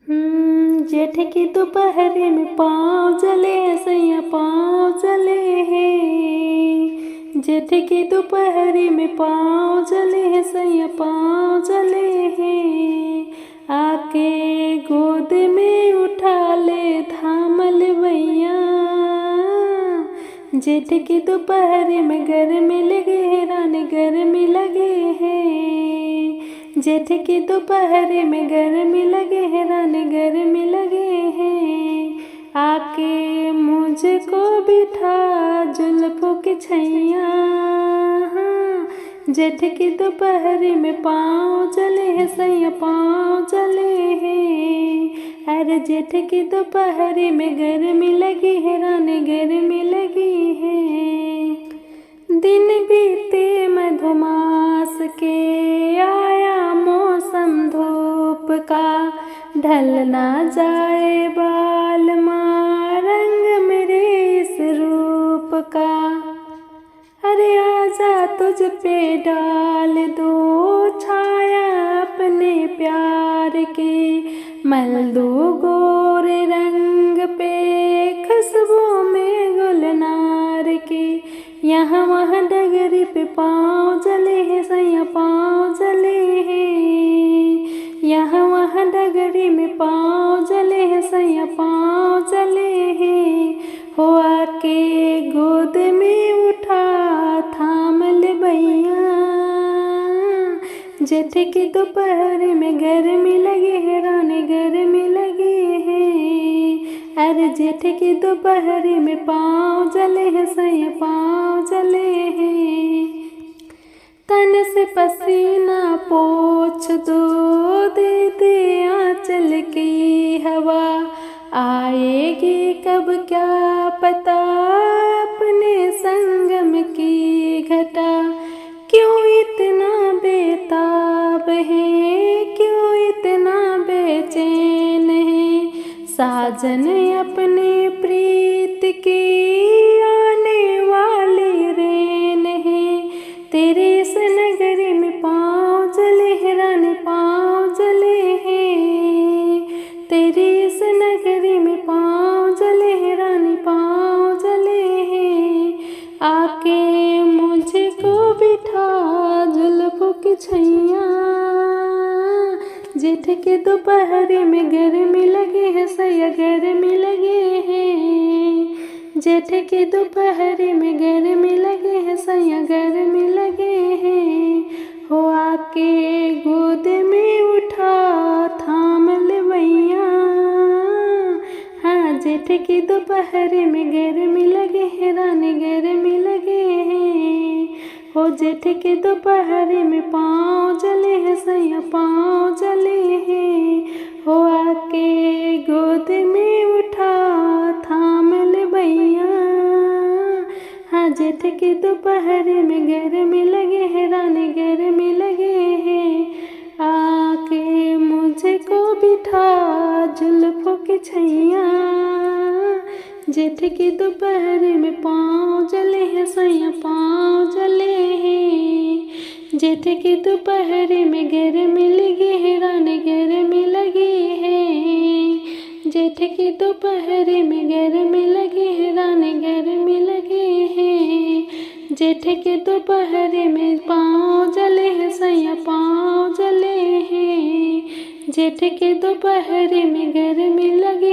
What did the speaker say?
जेठ की दोपहर में पाँव जले सैया पाँव जले हैं। जेठ की दोपहर में पाँव जले सैया पाँव जले हैं। आके गोद में उठा ले थामल भैया। जेठ की दोपहर में गर्मी लगे रानी गर्मी लगे हैं। जेठ की दोपहर में गर्मी लगे हैं रानी गर्मी लगे हैं। आके मुझको बिठा जुल्फों की छैया। जेठ की दोपहर में पाँव जले हैं सैया पाँव जले हैं। अरे जेठ की दोपहर में गर्मी लगी है रानी गर्मी लगी है। दिन बीते मधुमास के आया मौसम धूप का। ढल ना जाए बालमा रंग मेरे इस रूप का। अरे आजा तुझ पे डाल दो छाया अपने प्यार की। मल दो गोरे रंग पे खुशबू में गुलनार की। यहाँ वहाँ डगरी पे पाँव जले हैं सैया पाँव जले हैं। यहाँ वहाँ डगरी में पाँव जले हैं सैया पाँव जले हैं। हो आके गोद में उठा थाम ले भैया। जेठ की दोपहर में गर्मी लगी है रानी गर्मी लगी है। अरे जेठ की दोपहर में पाँव जले हैं सैया पाँव जले हैं। तन से पसीना पोंछ दो दे दे आंचल की हवा। आएगी कब क्या पता अपने संगम की घटा। क्यों इतना बेताब है क्यों इतना बेचैन है। साजन अपने प्रीत की आने वाली रेन है। तेरे इस नगरी में पाँव जले हैं रानी पाँव जले हैं। तेरी इस नगरी में पाँव जले हैं रानी पाँव जले हैं। आके मुझको बिठा जुल्फों की छैया। जेठ के दोपहर में गर्मी लगे है सैया गर्मी लगे हैं। जेठ के दोपहर में गर्मी लगे है सैया गर्मी लगे हैं। हो आके गोद में उठा थाम ले भैया। हाँ जेठ की दोपहर में गर्मी लगे है रानी गर्मी लगे हैं। हो जेठ के दोपहर में पाँव जले हैं सैया पाँव जले हैं। हो आके गोद में उठा थाम ले भैया। हाँ जेठ के दोपहर में गर्मी लगे है रानी गर्मी लगे हैं। आके मुझको बिठा जुल्फों की छैया। जेठ की दोपहर में पाँव जले हैं सैया पाँव जले हैं। जेठ की दोपहर में गर्मी लगी है रानी गर्मी लगी है। जेठ की दोपहर में गर्मी लगी है रानी गर्मी लगी है। जेठ के दोपहर में पाँव जले हैं सैया पाँव जले हैं। जेठ के दोपहर में गर्मी लगी